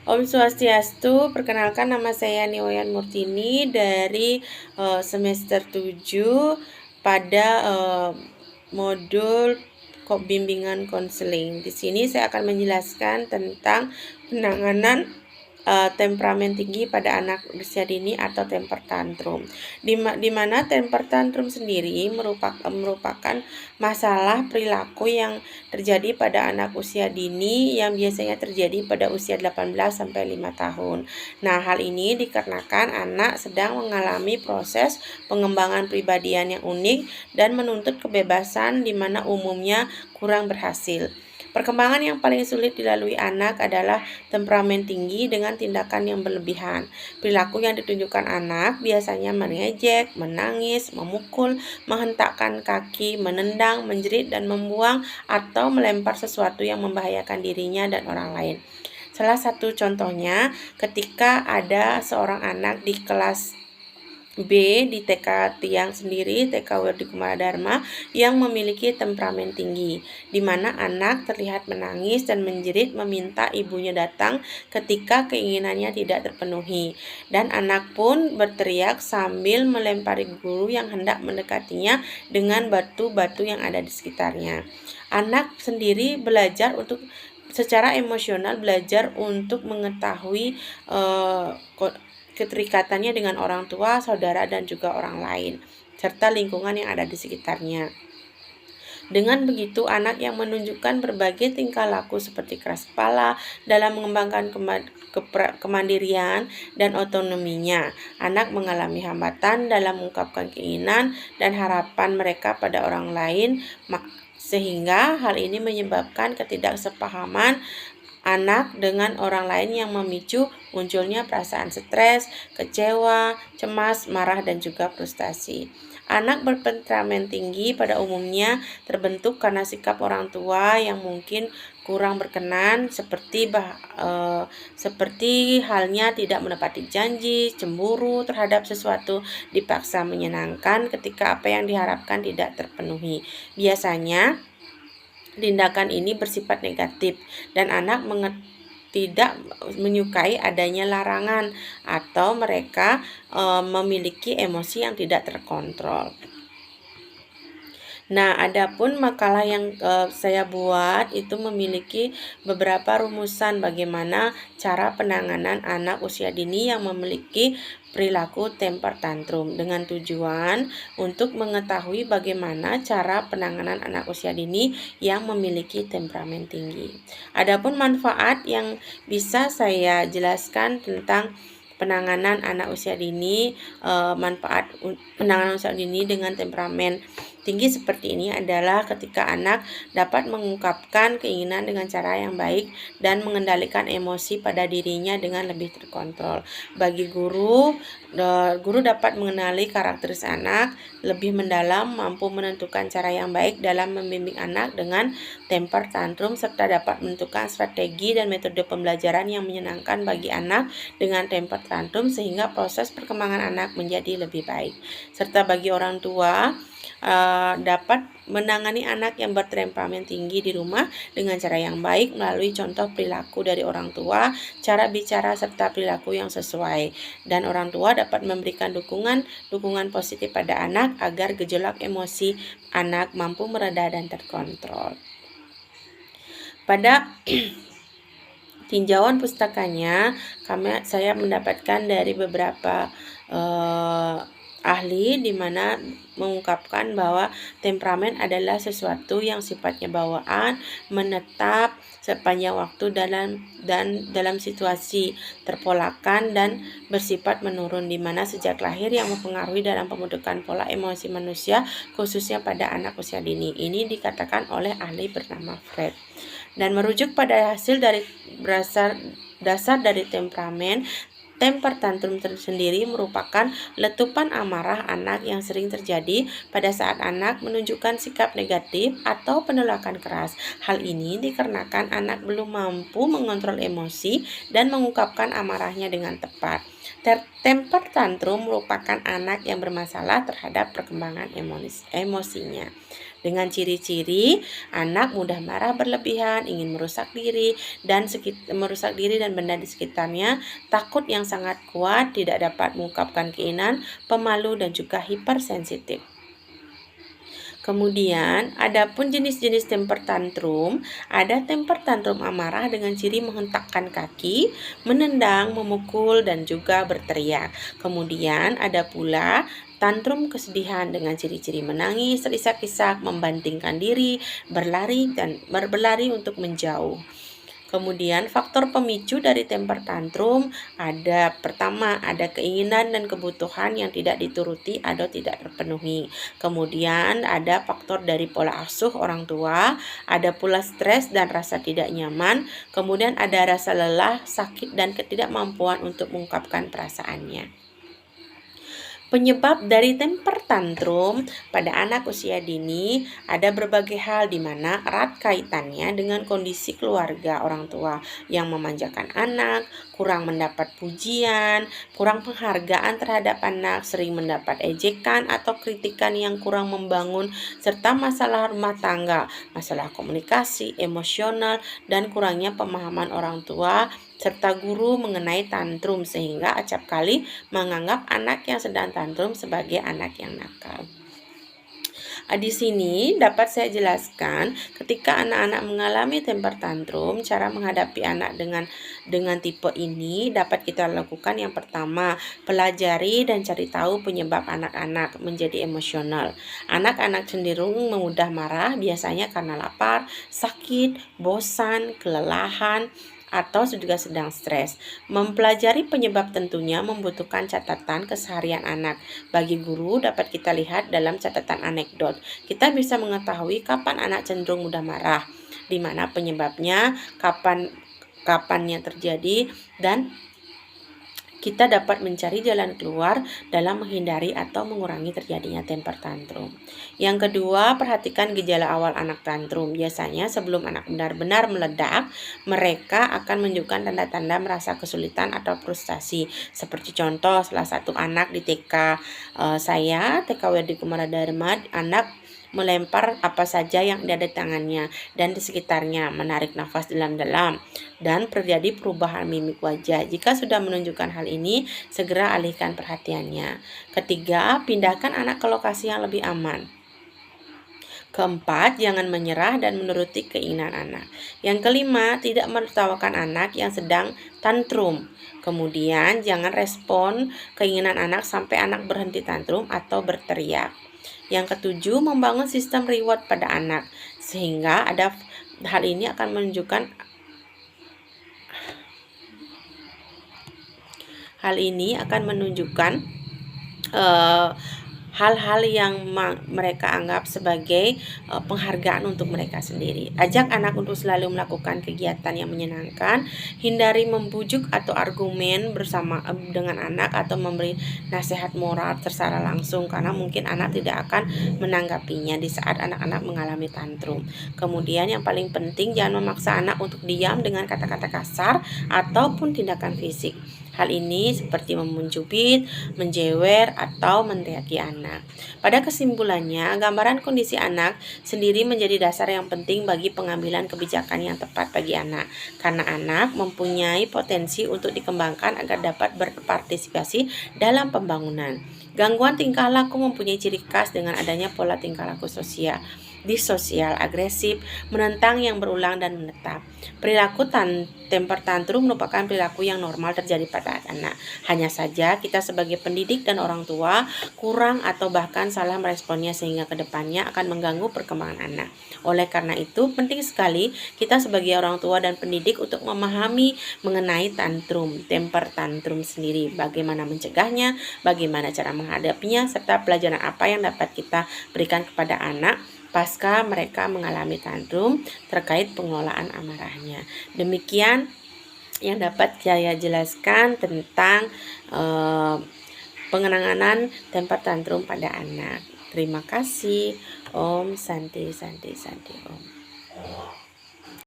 Om Swastiastu, perkenalkan nama saya Niwayan Murtini dari semester 7 pada modul bimbingan konseling. Di sini saya akan menjelaskan tentang penanganan temperamen tinggi pada anak usia dini atau temper tantrum. Di mana temper tantrum sendiri merupakan masalah perilaku yang terjadi pada anak usia dini yang biasanya terjadi pada usia 18 sampai 5 tahun. Nah, hal ini dikarenakan anak sedang mengalami proses pengembangan pribadian yang unik dan menuntut kebebasan di mana umumnya kurang berhasil. Perkembangan yang paling sulit dilalui anak adalah temperamen tinggi dengan tindakan yang berlebihan. Perilaku yang ditunjukkan anak biasanya mengejek, menangis, memukul, menghentakkan kaki, menendang, menjerit, dan membuang atau melempar sesuatu yang membahayakan dirinya dan orang lain. Salah satu contohnya ketika ada seorang anak di kelas B di TK Tiang sendiri, TK Werdi Kumara Dharma, yang memiliki temperamen tinggi, di mana anak terlihat menangis dan menjerit meminta ibunya datang ketika keinginannya tidak terpenuhi. Dan anak pun berteriak sambil melempari guru yang hendak mendekatinya dengan batu-batu yang ada di sekitarnya. Anak sendiri belajar untuk secara emosional belajar untuk mengetahui keterikatannya dengan orang tua, saudara, dan juga orang lain, serta lingkungan yang ada di sekitarnya. Dengan begitu, anak yang menunjukkan berbagai tingkah laku seperti keras kepala dalam mengembangkan kemandirian dan otonominya. Anak mengalami hambatan dalam mengungkapkan keinginan dan harapan mereka pada orang lain, sehingga hal ini menyebabkan ketidaksepahaman anak dengan orang lain yang memicu munculnya perasaan stres, kecewa, cemas, marah, dan juga frustasi. Anak bertemperamen tinggi pada umumnya terbentuk karena sikap orang tua yang mungkin kurang berkenan, seperti halnya tidak menepati janji, cemburu terhadap sesuatu, dipaksa menyenangkan ketika apa yang diharapkan tidak terpenuhi. Biasanya tindakan ini bersifat negatif dan anak tidak menyukai adanya larangan atau mereka memiliki emosi yang tidak terkontrol. Nah, adapun makalah yang saya buat itu memiliki beberapa rumusan bagaimana cara penanganan anak usia dini yang memiliki perilaku temper tantrum, dengan tujuan untuk mengetahui bagaimana cara penanganan anak usia dini yang memiliki temperamen tinggi. Adapun manfaat yang bisa saya jelaskan tentang penanganan anak usia dini, manfaat penanganan usia dini dengan temperamen tinggi seperti ini adalah ketika anak dapat mengungkapkan keinginan dengan cara yang baik dan mengendalikan emosi pada dirinya dengan lebih terkontrol. Bagi guru dapat mengenali karakteristik anak lebih mendalam, mampu menentukan cara yang baik dalam membimbing anak dengan temper tantrum, serta dapat menentukan strategi dan metode pembelajaran yang menyenangkan bagi anak dengan temper tantrum sehingga proses perkembangan anak menjadi lebih baik. Serta bagi orang tua dapat menangani anak yang bertemperamen tinggi di rumah dengan cara yang baik melalui contoh perilaku dari orang tua, cara bicara, serta perilaku yang sesuai. Dan orang tua dapat memberikan dukungan positif pada anak agar gejolak emosi anak mampu mereda dan terkontrol. Pada tinjauan pustakanya, saya mendapatkan dari beberapa ahli di mana mengungkapkan bahwa temperamen adalah sesuatu yang sifatnya bawaan, menetap sepanjang waktu dalam situasi terpolakan dan bersifat menurun, di mana sejak lahir yang mempengaruhi dalam pembentukan pola emosi manusia khususnya pada anak usia dini. Ini dikatakan oleh ahli bernama Fred. Dan merujuk pada hasil dari dasar dari temperamen, temper tantrum sendiri merupakan letupan amarah anak yang sering terjadi pada saat anak menunjukkan sikap negatif atau penolakan keras. Hal ini dikarenakan anak belum mampu mengontrol emosi dan mengungkapkan amarahnya dengan tepat. Temper tantrum merupakan anak yang bermasalah terhadap perkembangan emosinya. Dengan ciri-ciri anak mudah marah berlebihan, ingin merusak diri dan benda di sekitarnya, takut yang sangat kuat, tidak dapat mengungkapkan keinginan, pemalu dan juga hipersensitif. Kemudian, adapun jenis-jenis temper tantrum, ada temper tantrum amarah dengan ciri menghentakkan kaki, menendang, memukul, dan juga berteriak. Kemudian, ada pula tantrum kesedihan dengan ciri-ciri menangis, terisak-isak, membantingkan diri, berlari untuk menjauh. Kemudian faktor pemicu dari temper tantrum pertama ada keinginan dan kebutuhan yang tidak dituruti atau tidak terpenuhi. Kemudian ada faktor dari pola asuh orang tua, ada pula stres dan rasa tidak nyaman, kemudian ada rasa lelah, sakit dan ketidakmampuan untuk mengungkapkan perasaannya. Penyebab dari temper tantrum pada anak usia dini ada berbagai hal di mana erat kaitannya dengan kondisi keluarga orang tua yang memanjakan anak, kurang mendapat pujian, kurang penghargaan terhadap anak, sering mendapat ejekan atau kritikan yang kurang membangun, serta masalah rumah tangga, masalah komunikasi, emosional, dan kurangnya pemahaman orang tua serta guru mengenai tantrum sehingga acap kali menganggap anak yang sedang tantrum sebagai anak yang nakal. Di sini dapat saya jelaskan ketika anak-anak mengalami temper tantrum, cara menghadapi anak dengan tipe ini dapat kita lakukan. Yang pertama, pelajari dan cari tahu penyebab anak-anak menjadi emosional. Anak-anak cenderung mudah marah biasanya karena lapar, sakit, bosan, kelelahan, atau juga sedang stres. Mempelajari penyebab tentunya membutuhkan catatan keseharian anak. Bagi guru dapat kita lihat dalam catatan anekdot. Kita bisa mengetahui kapan anak cenderung mudah marah, di mana penyebabnya, kapannya terjadi, dan kita dapat mencari jalan keluar dalam menghindari atau mengurangi terjadinya temper tantrum. Yang kedua, perhatikan gejala awal anak tantrum. Biasanya sebelum anak benar-benar meledak, mereka akan menunjukkan tanda-tanda merasa kesulitan atau frustasi. Seperti contoh, salah satu anak di TK saya, TK WD Kumara Dharma, anak melempar apa saja yang ada di tangannya dan di sekitarnya, menarik nafas dalam-dalam, dan terjadi perubahan mimik wajah. Jika sudah menunjukkan hal ini, segera alihkan perhatiannya. Ketiga, pindahkan anak ke lokasi yang lebih aman. Keempat, jangan menyerah dan menuruti keinginan anak. Yang kelima, tidak menertawakan anak yang sedang tantrum. Kemudian, jangan respon keinginan anak sampai anak berhenti tantrum atau berteriak. Yang ketujuh, membangun sistem reward pada anak, sehingga hal ini akan menunjukkan hal-hal yang mereka anggap sebagai penghargaan untuk mereka sendiri. Ajak anak untuk selalu melakukan kegiatan yang menyenangkan. Hindari membujuk atau argumen bersama dengan anak atau memberi nasihat moral secara langsung, karena mungkin anak tidak akan menanggapinya di saat anak-anak mengalami tantrum. Kemudian yang paling penting, jangan memaksa anak untuk diam dengan kata-kata kasar ataupun tindakan fisik. Hal ini seperti mencubit, menjewer, atau meneriaki anak. Pada kesimpulannya, gambaran kondisi anak sendiri menjadi dasar yang penting bagi pengambilan kebijakan yang tepat bagi anak, karena anak mempunyai potensi untuk dikembangkan agar dapat berpartisipasi dalam pembangunan. Gangguan tingkah laku mempunyai ciri khas dengan adanya pola tingkah laku disosial, agresif, menentang yang berulang dan menetap. Perilaku temper tantrum merupakan perilaku yang normal terjadi pada anak. Hanya saja kita sebagai pendidik dan orang tua kurang atau bahkan salah meresponnya, sehingga kedepannya akan mengganggu perkembangan anak. Oleh karena itu, penting sekali kita sebagai orang tua dan pendidik untuk memahami mengenai temper tantrum sendiri, bagaimana mencegahnya, bagaimana cara menghadapinya, serta pelajaran apa yang dapat kita berikan kepada anak pasca mereka mengalami tantrum terkait pengelolaan amarahnya. Demikian yang dapat saya jelaskan tentang pengenangan temper tantrum pada anak. Terima kasih. Om Santi Santi Santi Om.